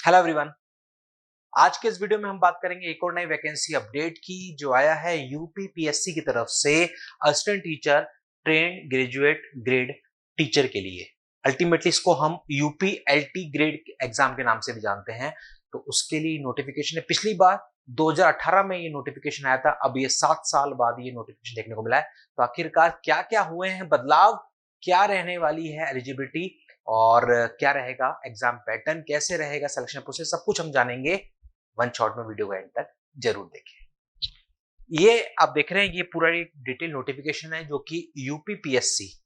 Hello everyone. आज के इस वीडियो में हम बात करेंगे एक और नई वैकेंसी अपडेट की जो आया है यूपी पीएससी की तरफ से assistant teacher train graduate grade teacher के लिए। अल्टीमेटली इसको हम यूपी एलटी ग्रेड एग्जाम के नाम से भी जानते हैं। तो उसके लिए नोटिफिकेशन है। पिछली बार 2018 में ये नोटिफिकेशन आया था। अब ये 7 साल बाद ये नोटिफिकेशन देखने को मिला है। तो आखिरकार क्या क्या हुए हैं बदलाव, क्या रहने वाली है एलिजिबिलिटी और क्या रहेगा एग्जाम पैटर्न, कैसे रहेगा सिलेक्शन प्रोसेस, सब कुछ हम जानेंगे वन शॉट में। वीडियो को एंड तक जरूर देखें। ये आप देख रहे हैं, ये पूरा एक डिटेल नोटिफिकेशन है जो कि यूपीपीएससी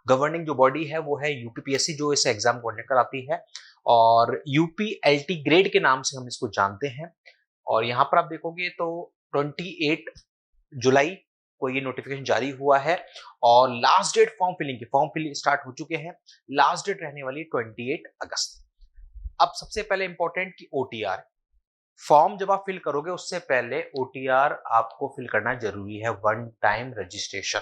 गवर्निंग जो बॉडी है वो है यूपीपीएससी, जो इस एग्जाम को कंडक्ट कराती है और यूपीएलटी ग्रेड के नाम से हम इसको जानते हैं। और यहां पर आप देखोगे तो 28 जुलाई को ये नोटिफिकेशन जारी हुआ है और last date form filling start हो चुके हैं। लास्ट डेट रहने वाली 28 अगस्त। अब सबसे पहले इंपॉर्टेंट कि ओटीआर फॉर्म जब आप फिल करोगे उससे पहले ओटीआर आपको फिल करना जरूरी है, वन टाइम रजिस्ट्रेशन।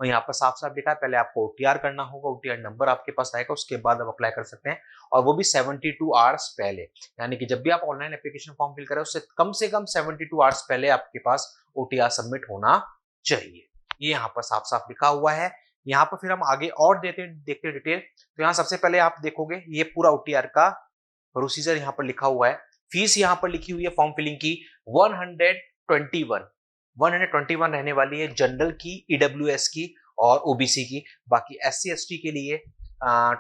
और यहाँ पर साफ साफ लिखा है पहले आपको ओटीआर करना होगा, ओटीआर नंबर आपके पास आएगा, उसके बाद आप अप्लाई कर सकते हैं और वो भी 72 आवर्स पहले। यानी कि जब भी आप ऑनलाइन एप्लीकेशन फॉर्म फिल करें उससे कम से कम 72 आवर्स पहले आपके पास ओटीआर सबमिट होना चाहिए। ये यहाँ पर साफ साफ लिखा हुआ है। यहाँ पर फिर हम आगे और देखते डिटेल। तो यहाँ सबसे पहले आप देखोगे ये पूरा ओटीआर का प्रोसीजर यहाँ पर लिखा हुआ है। फीस यहाँ पर लिखी हुई है फॉर्म फिलिंग की 121 रहने वाली है, जनरल की, ईडब्ल्यूएस की और ओबीसी की। बाकी एससी एसटी के लिए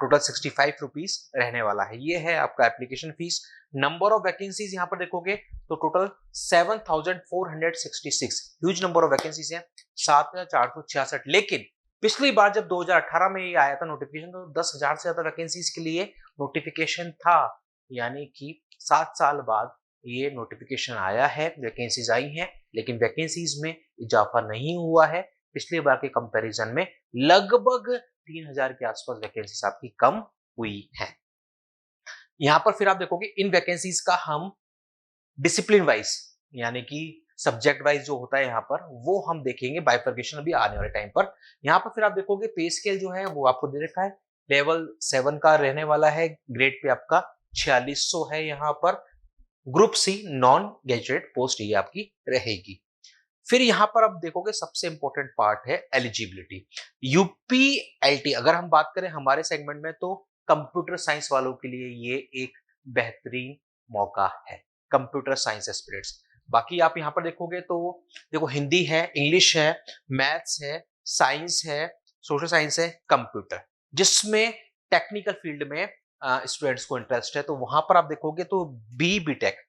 टोटल 65 रुपीज रहने वाला है। ये है आपका application fees. Number of vacancies यहाँ पर देखोगे तो total 7466, huge number of vacancies हैं, 7466। लेकिन पिछली बार जब 2018 में ये आया था नोटिफिकेशन तो 10,000 से ज्यादा वैकेंसीज के लिए नोटिफिकेशन था। यानी कि 7 साल बाद ये नोटिफिकेशन आया है, वैकेंसीज आई हैं, लेकिन वैकेंसीज में इजाफा नहीं हुआ है। पिछली बार के कंपैरिजन में लगभग 3,000 के आसपास वैकेंसीज आपकी कम हुई है। यहां पर फिर आप देखोगे इन वैकेंसीज का हम डिसिप्लिन वाइज यानी कि सब्जेक्ट वाइज जो होता है यहाँ पर वो हम देखेंगे बाइफर्केशन अभी आने वाले टाइम पर। यहाँ पर फिर आप देखोगे पे स्केल जो है वो आपको दे रखा है, लेवल 7 का रहने वाला है, ग्रेड पे आपका 4600 है। यहाँ पर group C non graduate post ये आपकी रहेगी। फिर यहाँ पर आप देखोगे सबसे इंपॉर्टेंट पार्ट है एलिजिबिलिटी। यूपीएलटी अगर हम बात करें हमारे सेगमेंट में तो कंप्यूटर साइंस वालों के लिए ये एक बेहतरीन मौका है, कंप्यूटर साइंस एस्पिरेंट्स। बाकी आप यहाँ पर देखोगे तो देखो हिंदी है, इंग्लिश है, मैथ्स है, साइंस है, सोशल साइंस है, कंप्यूटर, जिसमें टेक्निकल फील्ड में स्टूडेंट्स को इंटरेस्ट है तो वहां पर आप देखोगे तो बी बीटेक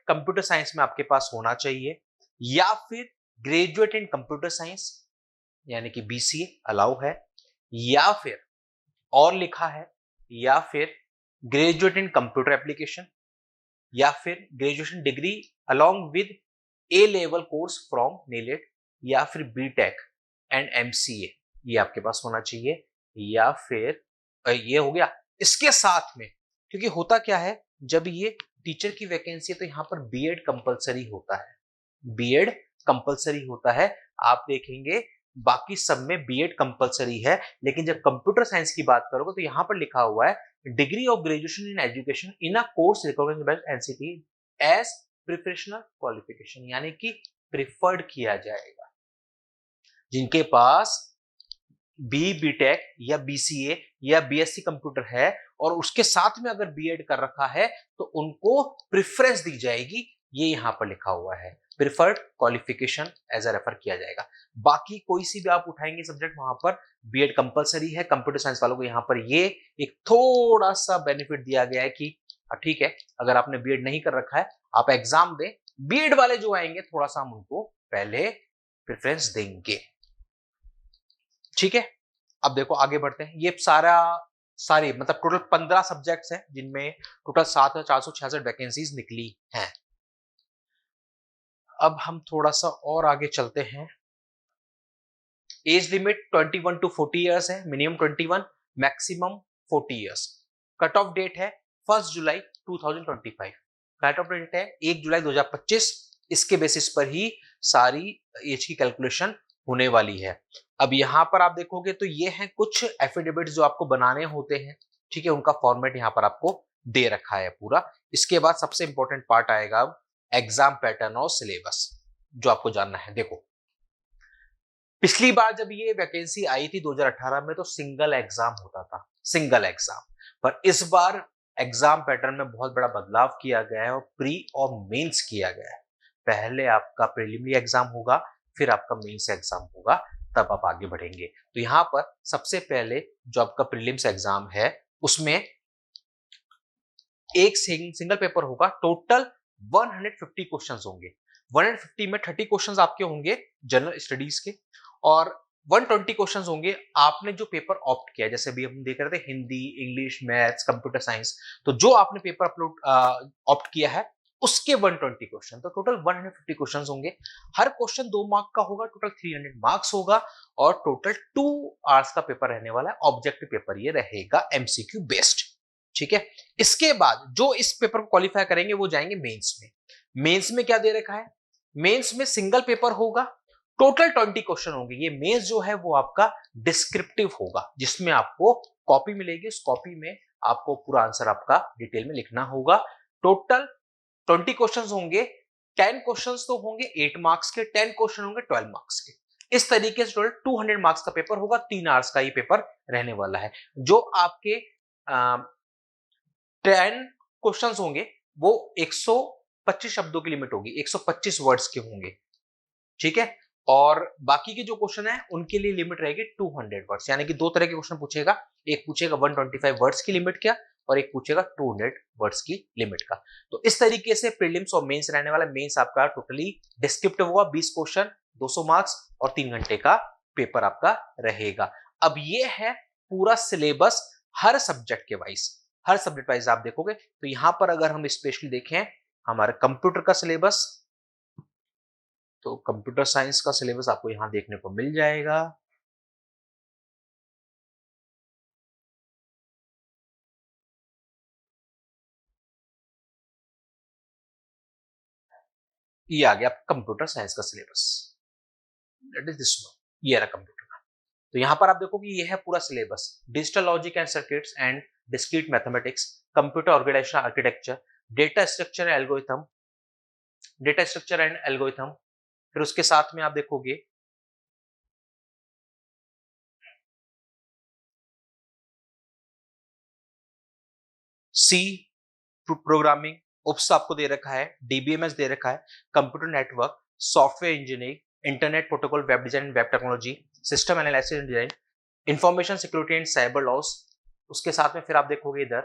कंप्यूटर साइंस में आपके पास होना चाहिए, या फिर ग्रेजुएट इन कंप्यूटर साइंस यानी कि बीसीए अलाउ है, या फिर और लिखा है या फिर ग्रेजुएट इन कंप्यूटर एप्लीकेशन, या फिर graduation degree along with A level course from NIELIT, या फिर बीटेक एंड एमसीए ये आपके पास होना चाहिए, या फिर ये हो गया। इसके साथ में क्योंकि होता क्या है जब ये टीचर की वैकेंसी है तो यहाँ पर बीएड कंपलसरी होता है, बीएड कंपलसरी होता है। आप देखेंगे बाकी सब में बीएड कंपलसरी है, लेकिन जब कंप्यूटर साइंस की बात करोगे तो यहाँ पर लिखा हुआ है degree of graduation in education in a course recognized by NCT as preparational qualification, यानी कि प्रिफर्ड किया जाएगा। जिनके पास बीटेक या बीसीए या बीएससी कंप्यूटर है और उसके साथ में अगर बीएड कर रखा है तो उनको प्रेफरेंस दी जाएगी। ये यहां पर लिखा हुआ है, preferred qualification as a refer किया जाएगा। बाकी कोई सी भी आप उठाएंगे सब्जेक्ट वहां पर बीएड कंपलसरी है। कंप्यूटर साइंस वालों को यहाँ पर ये एक थोड़ा सा बेनिफिट दिया गया है कि ठीक है अगर आपने बीएड नहीं कर रखा है आप एग्जाम दें, बीएड वाले जो आएंगे थोड़ा सा हम उनको पहले प्रेफरेंस देंगे। ठीक है, अब देखो आगे बढ़ते हैं। ये सारी मतलब टोटल 15 सब्जेक्ट्स हैं जिनमें टोटल 7,466 वैकेंसीज निकली हैं। अब हम थोड़ा सा और आगे चलते हैं। एज लिमिट 21 टू 40 इयर्स है, minimum 21, maximum 40 years. Cut off date है 1 जुलाई 2025। कट ऑफ डेट है 1 जुलाई 2025। इसके बेसिस पर ही सारी एज की कैलकुलेशन होने वाली है। अब यहां पर आप देखोगे तो ये हैं कुछ एफिडेविट जो आपको बनाने होते हैं, ठीक है, उनका फॉर्मेट यहां पर आपको दे रखा है पूरा। इसके बाद सबसे इंपॉर्टेंट पार्ट आएगा अब एग्जाम पैटर्न और सिलेबस, जो आपको जानना है। देखो, पिछली बार जब ये वैकेंसी आई थी 2018 में, तो सिंगल एग्जाम होता था, सिंगल एग्जाम। पर इस बार एग्जाम पैटर्न में बहुत बड़ा बदलाव किया गया है और प्री और मेंस किया गया है। पहले आपका प्रीलिमिनरी एग्जाम होगा, फिर आपका मेंस एग्जाम होगा, तब आप आगे बढ़ेंगे। तो यहां पर सबसे पहले जो आपका प्रीलिम्स एग्जाम है, उसमें एक सिंगल पेपर होगा। टोटल 150 क्वेश्चंस होंगे। 150 में 30 क्वेश्चंस आपके होंगे जनरल स्टडीज के, और 120 क्वेश्चंस होंगे आपने जो पेपर ऑप्ट किया। जैसे अभी हम देख रहे थे Hindi, English, maths, computer science, तो जो आपने पेपर ऑप्ट किया है उसके 120 क्वेश्चन, तो टोटल 150 क्वेश्चंस होंगे। हर क्वेश्चन 2 मार्क का होगा, टोटल 300 मार्क्स होगा, और टोटल 2 आवर्स का पेपर रहने वाला है। ऑब्जेक्टिव पेपर ये रहेगा, एमसीक्यू बेस्ड। ठीक है। इसके बाद जो इस पेपर को क्वालिफाई करेंगे वो जाएंगे मेंस में। मेंस में क्या दे रखा है? मेंस में सिंगल पेपर होगा, टोटल 20 क्वेश्चन होंगे। ये मेंस जो है वो आपका डिस्क्रिप्टिव होगा, जिसमें आपको कॉपी मिलेगी। उस कॉपी में आपको पूरा आंसर आपका डिटेल में लिखना होगा। टोटल 20 क्वेश्चंस होंगे। 10 क्वेश्चंस तो होंगे 8 मार्क्स के, 10 क्वेश्चन होंगे 12 मार्क्स के। इस तरीके से टोटल 200 मार्क्स का पेपर होगा। 3 आवर्स का ये पेपर रहने वाला है। जो आपके 10 क्वेश्चंस होंगे वो 125 शब्दों की लिमिट होगी, 125 वर्ड्स के होंगे। ठीक है। और बाकी के जो क्वेश्चन है उनके लिए लिमिट रहेगी 200 वर्ड्स। यानी कि दो तरह के क्वेश्चन पूछेगा, एक पूछेगा 125 वर्ड्स की लिमिट क्या, और एक पूछेगा 200 वर्ड्स की लिमिट का। तो इस तरीके से प्रीलिम्स और मेंस रहने वाला। मेंस आपका टोटली डिस्क्रिप्टिव होगा, 20 क्वेश्चन, 200 मार्क्स, और 3 घंटे का पेपर आपका रहेगा। अब ये है पूरा सिलेबस हर सब्जेक्ट के वाइज। हर सब्जेक्ट वाइज आप देखोगे तो यहां पर अगर हम स्पेशली देखें हमारे कंप्यूटर का सिलेबस, तो कंप्यूटर साइंस का सिलेबस आपको यहां देखने को मिल जाएगा। ये आ गया कंप्यूटर साइंस का syllabus, that is this one. ये रहा कंप्यूटर का। तो यहां पर आप देखोगे ये है पूरा syllabus. Digital logic and circuits and discrete mathematics, computer organisation architecture, data structure algorithm, data structure and algorithm. फिर उसके साथ में आप देखोगे सी प्रोग्रामिंग, ओप्स आपको दे रखा है, डीबीएमएस दे रखा है, computer network, software engineering, internet protocol, web design, web technology, system analysis and design, information security and cyber loss. उसके साथ में फिर आप देखोगे इधर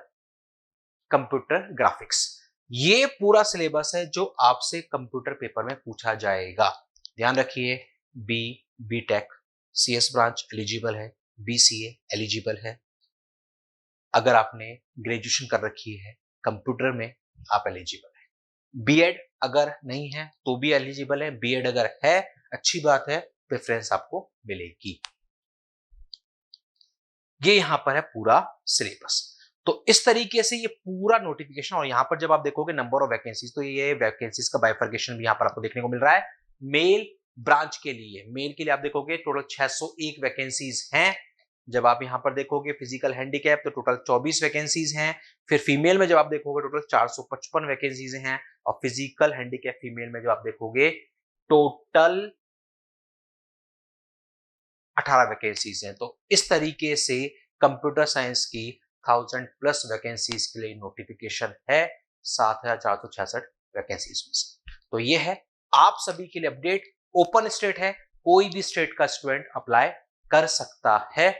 कंप्यूटर ग्राफिक्स। ये पूरा सिलेबस है जो आपसे कंप्यूटर पेपर में पूछा जाएगा। ध्यान रखिए, B tech CS branch eligible है, बीसीए एलिजिबल है। अगर आपने ग्रेजुएशन कर रखी है कंप्यूटर में, आप एलिजिबल है। बीएड अगर नहीं है तो भी एलिजिबल है, बीएड अगर है अच्छी बात है, प्रेफरेंस आपको मिलेगी। ये यहां पर है पूरा सिलेबस। तो इस तरीके से ये पूरा नोटिफिकेशन, और यहां पर जब आप देखोगे नंबर ऑफ वैकेंसीज, तो ये वैकेंसीज का बाइफर्केशन भी यहां पर आपको देखने को मिल रहा है। मेल ब्रांच के लिए, मेल के लिए आप देखोगे टोटल 601 वैकेंसीज हैं। जब आप यहां पर देखोगे फिजिकल हैंडीकैप तो टोटल 24 वैकेंसीज हैं। फिर फीमेल में जब आप देखोगे टोटल 455 वैकेंसीज हैं, और फिजिकल हैंडीकैप फीमेल में जब आप देखोगे टोटल 18 वैकेंसीज हैं। तो इस तरीके से कंप्यूटर साइंस की 1000+ वैकेंसीज के लिए नोटिफिकेशन है, 7466 वैकेंसीज में से। तो ये है आप सभी के लिए अपडेट। ओपन स्टेट है, कोई भी स्टेट का स्टूडेंट अप्लाई कर सकता है।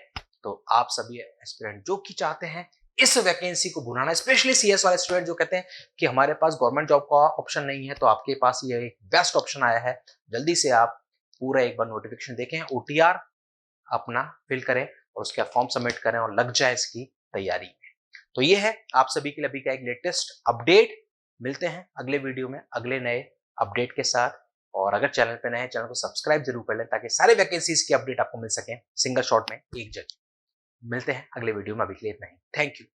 तो आप सभी एस्पिरेंट जो कि चाहते हैं इस वैकेंसी को भुनाना, स्पेशली सीएस वाले स्टूडेंट जो कहते हैं कि हमारे पास गवर्नमेंट जॉब का ऑप्शन नहीं है, तो आपके पास ये एक बेस्ट ऑप्शन आया है। जल्दी से आप पूरा एक बार नोटिफिकेशन देखें, ओटीआर अपना फिल करें और उसका फॉर्म सबमिट करें और लग जाए इसकी तैयारी में। तो ये है आप सभी के लिए अभी का एक लेटेस्ट अपडेट। मिलते हैं अगले वीडियो में अगले नए अपडेट के साथ। और अगर चैनल पे नए हैं, चैनल को सब्सक्राइब जरूर कर लें ताकि सारे वैकेंसीज की अपडेट आपको मिल सके सिंगल शॉट में एक जगह। मिलते हैं अगले वीडियो में, अभी के लिए इतना ही। Thank you.